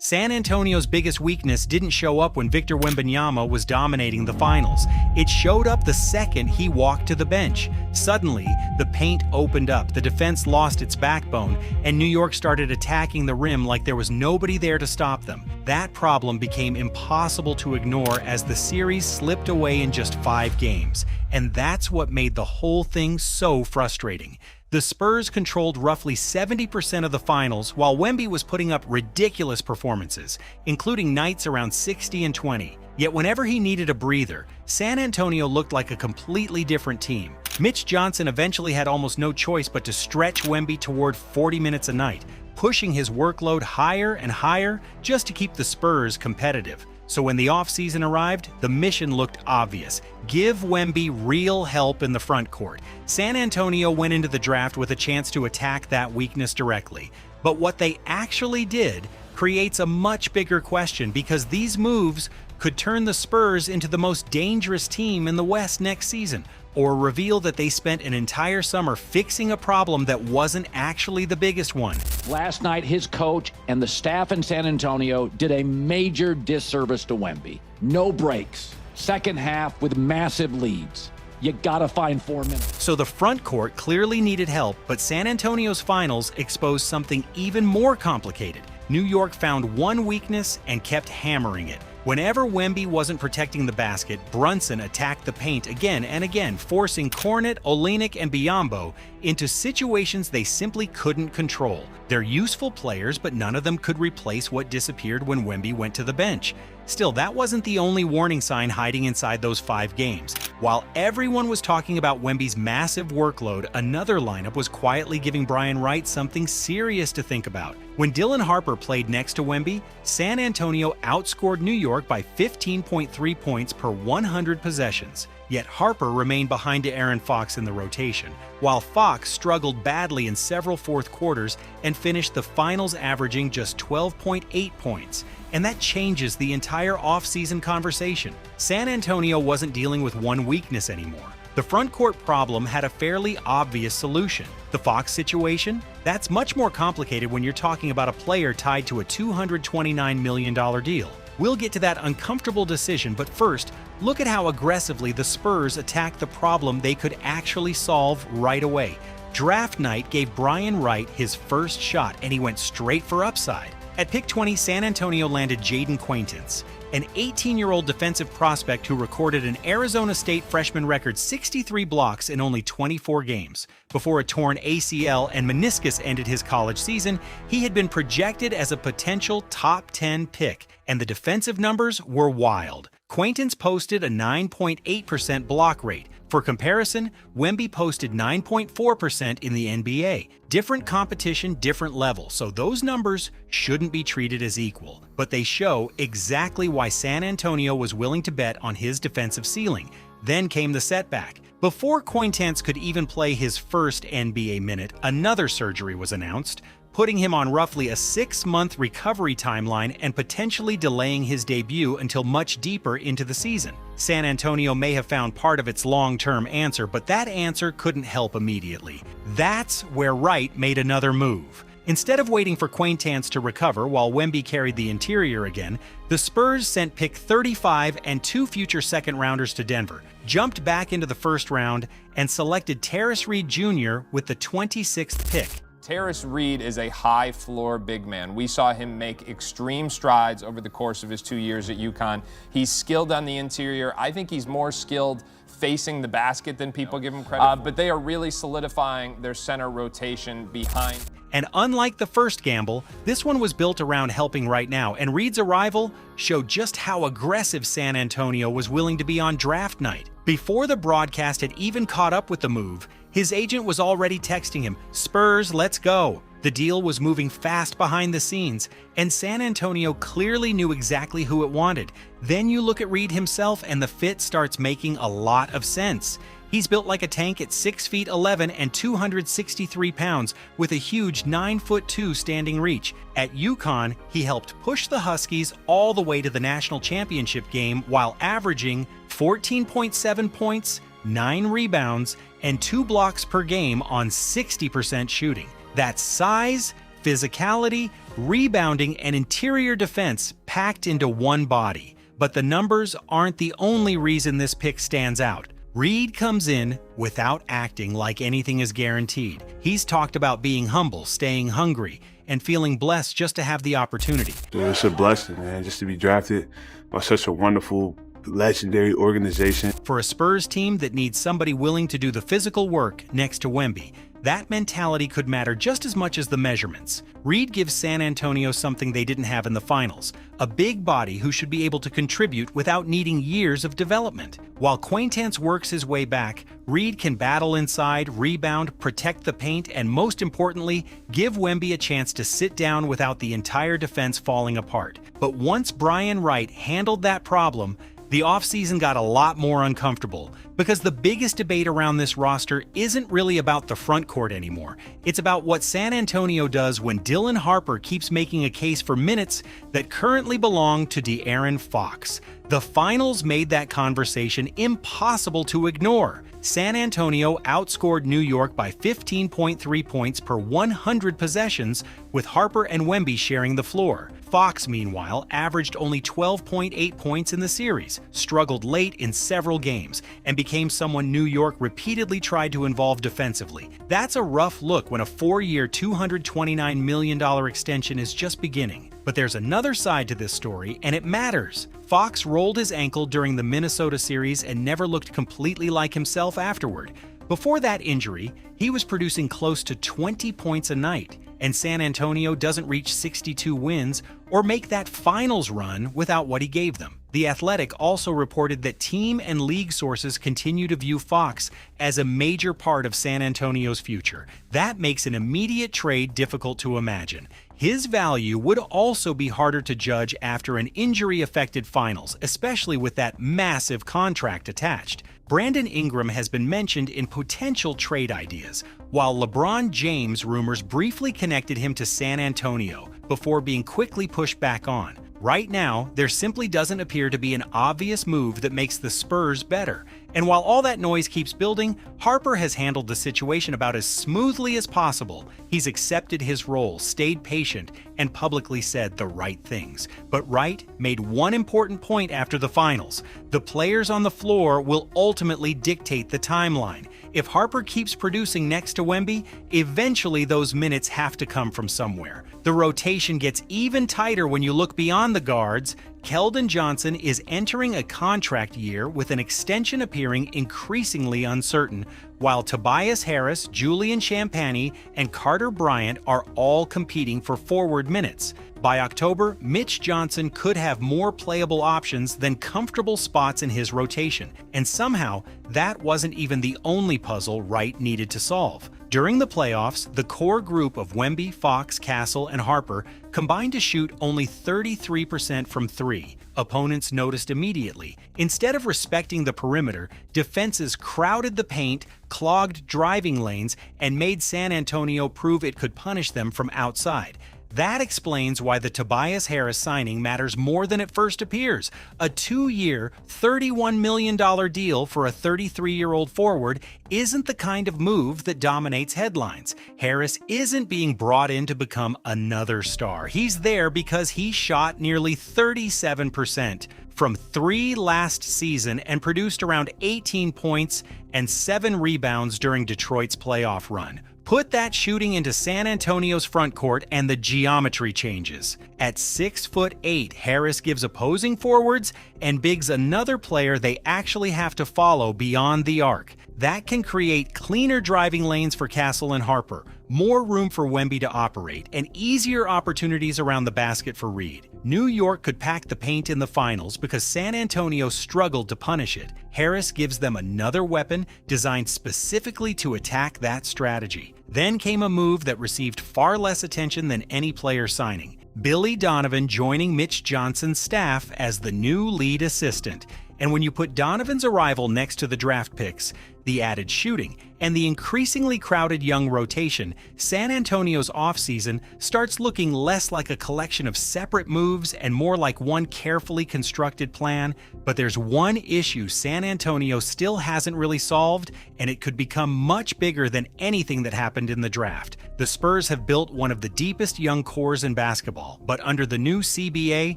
San Antonio's biggest weakness didn't show up when Victor Wembanyama was dominating the finals. It showed up the second he walked to the bench. Suddenly, the paint opened up, the defense lost its backbone, and New York started attacking the rim like there was nobody there to stop them. That problem became impossible to ignore as the series slipped away in just 5 games. And that's what made the whole thing so frustrating. The Spurs controlled roughly 70% of the finals, while Wemby was putting up ridiculous performances, including nights around 60 and 20. Yet whenever he needed a breather, San Antonio looked like a completely different team. Mitch Johnson eventually had almost no choice but to stretch Wemby toward 40 minutes a night, pushing his workload higher and higher just to keep the Spurs competitive. So when the offseason arrived, the mission looked obvious. Give Wemby real help in the front court. San Antonio went into the draft with a chance to attack that weakness directly. But what they actually did creates a much bigger question, because these moves could turn the Spurs into the most dangerous team in the West next season, or reveal that they spent an entire summer fixing a problem that wasn't actually the biggest one. Last night, his coach and the staff in San Antonio did a major disservice to Wemby. No breaks. Second half with massive leads. You gotta find 4 minutes. So the front court clearly needed help, but San Antonio's finals exposed something even more complicated. New York found one weakness and kept hammering it. Whenever Wemby wasn't protecting the basket, Brunson attacked the paint again and again, forcing Kornet, Olynyk, and Biyombo into situations they simply couldn't control. They're useful players, but none of them could replace what disappeared when Wemby went to the bench. Still, that wasn't the only warning sign hiding inside those 5 games. While everyone was talking about Wemby's massive workload, another lineup was quietly giving Brian Wright something serious to think about. When Dylan Harper played next to Wemby, San Antonio outscored New York by 15.3 points per 100 possessions. Yet Harper remained behind De'Aaron Fox in the rotation, while Fox struggled badly in several fourth quarters and finished the finals averaging just 12.8 points. And that changes the entire offseason conversation. San Antonio wasn't dealing with one weakness anymore. The front court problem had a fairly obvious solution. The Fox situation? That's much more complicated when you're talking about a player tied to a $229 million deal. We'll get to that uncomfortable decision, but first, look at how aggressively the Spurs attacked the problem they could actually solve right away. Draft night gave Brian Wright his first shot, and he went straight for upside. At pick 20, San Antonio landed Jaden Quaintance, an 18-year-old defensive prospect who recorded an Arizona State freshman record 63 blocks in only 24 games. Before a torn ACL and meniscus ended his college season, he had been projected as a potential top 10 pick, and the defensive numbers were wild. Quaintance posted a 9.8% block rate. For comparison, Wemby posted 9.4% in the NBA. Different competition, different level, so those numbers shouldn't be treated as equal. But they show exactly why San Antonio was willing to bet on his defensive ceiling. Then came the setback. Before Quaintance could even play his first NBA minute, another surgery was announced, putting him on roughly a 6-month recovery timeline and potentially delaying his debut until much deeper into the season. San Antonio may have found part of its long-term answer, but that answer couldn't help immediately. That's where Wright made another move. Instead of waiting for Quaintance to recover while Wemby carried the interior again, the Spurs sent pick 35 and 2 future second-rounders to Denver, jumped back into the first round, and selected Terrace Reed Jr. with the 26th pick. Terrace Reed is a high-floor big man. We saw him make extreme strides over the course of his 2 years at UConn. He's skilled on the interior. I think he's more skilled facing the basket than people give him credit for. But they are really solidifying their center rotation behind. And unlike the first gamble, this one was built around helping right now, and Reed's arrival showed just how aggressive San Antonio was willing to be on draft night. Before the broadcast had even caught up with the move, his agent was already texting him, "Spurs, let's go." The deal was moving fast behind the scenes, and San Antonio clearly knew exactly who it wanted. Then you look at Reed himself, and the fit starts making a lot of sense. He's built like a tank at 6 feet 11 and 263 pounds with a huge 9'2" standing reach. At UConn, he helped push the Huskies all the way to the national championship game while averaging 14.7 points, 9 rebounds, and 2 blocks per game on 60% shooting. That's size, physicality, rebounding, and interior defense packed into one body. But the numbers aren't the only reason this pick stands out. Reed comes in without acting like anything is guaranteed. He's talked about being humble, staying hungry, and feeling blessed just to have the opportunity. It's a blessing, man, just to be drafted by such a wonderful, legendary organization. For a Spurs team that needs somebody willing to do the physical work next to Wemby, that mentality could matter just as much as the measurements. Reed gives San Antonio something they didn't have in the finals, a big body who should be able to contribute without needing years of development. While Quaintance works his way back, Reed can battle inside, rebound, protect the paint, and most importantly, give Wemby a chance to sit down without the entire defense falling apart. But once Brian Wright handled that problem, the offseason got a lot more uncomfortable, because the biggest debate around this roster isn't really about the front court anymore. It's about what San Antonio does when Dylan Harper keeps making a case for minutes that currently belong to De'Aaron Fox. The finals made that conversation impossible to ignore. San Antonio outscored New York by 15.3 points per 100 possessions, with Harper and Wemby sharing the floor. Fox, meanwhile, averaged only 12.8 points in the series, struggled late in several games, and became someone New York repeatedly tried to involve defensively. That's a rough look when a 4-year, $229 million extension is just beginning. But there's another side to this story, and it matters. Fox rolled his ankle during the Minnesota series and never looked completely like himself afterward. Before that injury, he was producing close to 20 points a night, and San Antonio doesn't reach 62 wins or make that finals run without what he gave them. The Athletic also reported that team and league sources continue to view Fox as a major part of San Antonio's future. That makes an immediate trade difficult to imagine. His value would also be harder to judge after an injury-affected finals, especially with that massive contract attached. Brandon Ingram has been mentioned in potential trade ideas, while LeBron James rumors briefly connected him to San Antonio before being quickly pushed back on. Right now, there simply doesn't appear to be an obvious move that makes the Spurs better. And while all that noise keeps building, Harper has handled the situation about as smoothly as possible. He's accepted his role, stayed patient, and publicly said the right things. But Wright made one important point after the finals. The players on the floor will ultimately dictate the timeline. If Harper keeps producing next to Wemby, eventually those minutes have to come from somewhere. The rotation gets even tighter when you look beyond the guards. Keldon Johnson is entering a contract year with an extension appearing increasingly uncertain, while Tobias Harris, Julian Champagnie, and Carter Bryant are all competing for forward minutes. By October, Mitch Johnson could have more playable options than comfortable spots in his rotation, and somehow that wasn't even the only puzzle Wright needed to solve. During the playoffs, the core group of Wemby, Fox, Castle, and Harper combined to shoot only 33% from three. Opponents noticed immediately. Instead of respecting the perimeter, defenses crowded the paint, clogged driving lanes, and made San Antonio prove it could punish them from outside. That explains why the Tobias Harris signing matters more than it first appears. A 2-year, $31 million deal for a 33-year-old forward isn't the kind of move that dominates headlines. Harris isn't being brought in to become another star. He's there because he shot nearly 37% from three last season and produced around 18 points and 7 rebounds during Detroit's playoff run. Put that shooting into San Antonio's front court and the geometry changes. At 6'8", Harris gives opposing forwards and bigs another player they actually have to follow beyond the arc. That can create cleaner driving lanes for Castle and Harper, more room for Wemby to operate, and easier opportunities around the basket for Reed. New York could pack the paint in the finals because San Antonio struggled to punish it. Harris gives them another weapon designed specifically to attack that strategy. Then came a move that received far less attention than any player signing: Billy Donovan joining Mitch Johnson's staff as the new lead assistant. And when you put Donovan's arrival next to the draft picks, the added shooting, and the increasingly crowded young rotation, San Antonio's offseason starts looking less like a collection of separate moves and more like one carefully constructed plan. But there's one issue San Antonio still hasn't really solved, and it could become much bigger than anything that happened in the draft. The Spurs have built one of the deepest young cores in basketball, but under the new CBA,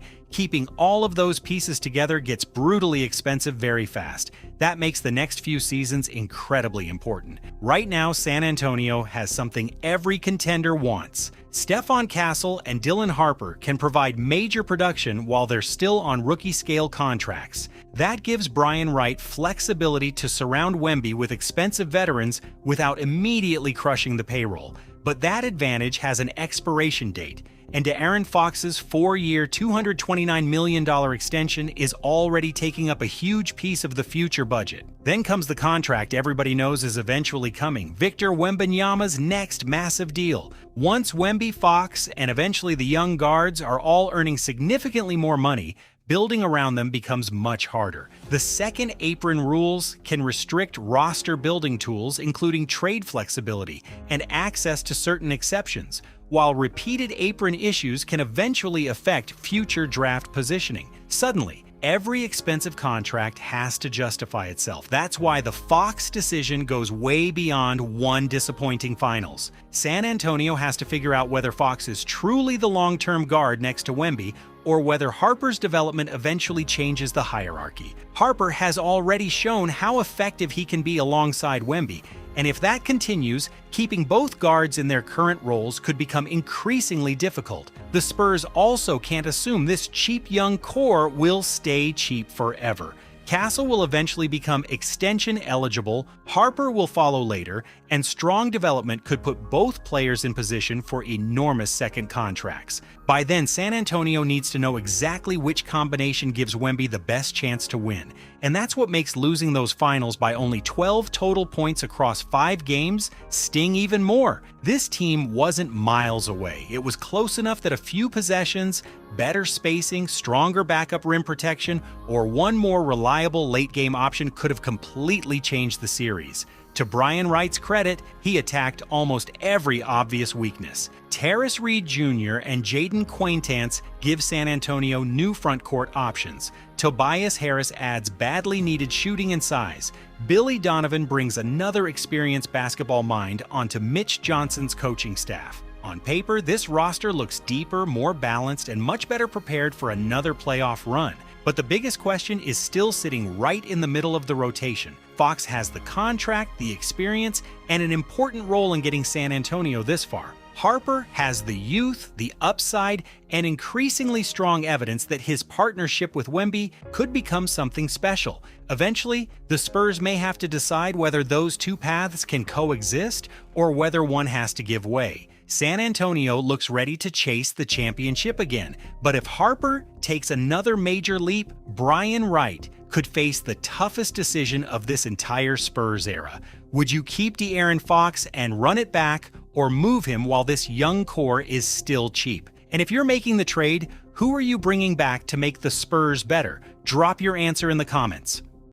keeping all of those pieces together gets brutally expensive very fast. That makes the next few seasons incredibly important. Right now, San Antonio has something every contender wants. Stephon Castle and Dylan Harper can provide major production while they're still on rookie-scale contracts. That gives Brian Wright flexibility to surround Wemby with expensive veterans without immediately crushing the payroll. But that advantage has an expiration date, and De'Aaron Fox's 4-year, $229 million extension is already taking up a huge piece of the future budget. Then comes the contract everybody knows is eventually coming, Victor Wembanyama's next massive deal. Once Wemby, Fox, and eventually the young guards are all earning significantly more money, building around them becomes much harder. The second apron rules can restrict roster building tools, including trade flexibility and access to certain exceptions, while repeated apron issues can eventually affect future draft positioning. Suddenly, every expensive contract has to justify itself. That's why the Fox decision goes way beyond one disappointing finals. San Antonio has to figure out whether Fox is truly the long-term guard next to Wemby, or whether Harper's development eventually changes the hierarchy. Harper has already shown how effective he can be alongside Wemby, and if that continues, keeping both guards in their current roles could become increasingly difficult. The Spurs also can't assume this cheap young core will stay cheap forever. Castle will eventually become extension eligible, Harper will follow later, and strong development could put both players in position for enormous second contracts. By then, San Antonio needs to know exactly which combination gives Wemby the best chance to win, and that's what makes losing those finals by only 12 total points across 5 games sting even more. This team wasn't miles away. It was close enough that a few possessions, better spacing, stronger backup rim protection, or one more reliable late-game option could have completely changed the series. To Brian Wright's credit, he attacked almost every obvious weakness. Terrace Reed Jr. and Jaden Quaintance give San Antonio new front court options. Tobias Harris adds badly needed shooting and size. Billy Donovan brings another experienced basketball mind onto Mitch Johnson's coaching staff. On paper, this roster looks deeper, more balanced, and much better prepared for another playoff run. But the biggest question is still sitting right in the middle of the rotation. Fox has the contract, the experience, and an important role in getting San Antonio this far. Harper has the youth, the upside, and increasingly strong evidence that his partnership with Wemby could become something special. Eventually, the Spurs may have to decide whether those two paths can coexist or whether one has to give way. San Antonio looks ready to chase the championship again, but if Harper takes another major leap, Brian Wright could face the toughest decision of this entire Spurs era. Would you keep De'Aaron Fox and run it back, or move him while this young core is still cheap? And if you're making the trade, who are you bringing back to make the Spurs better? Drop your answer in the comments.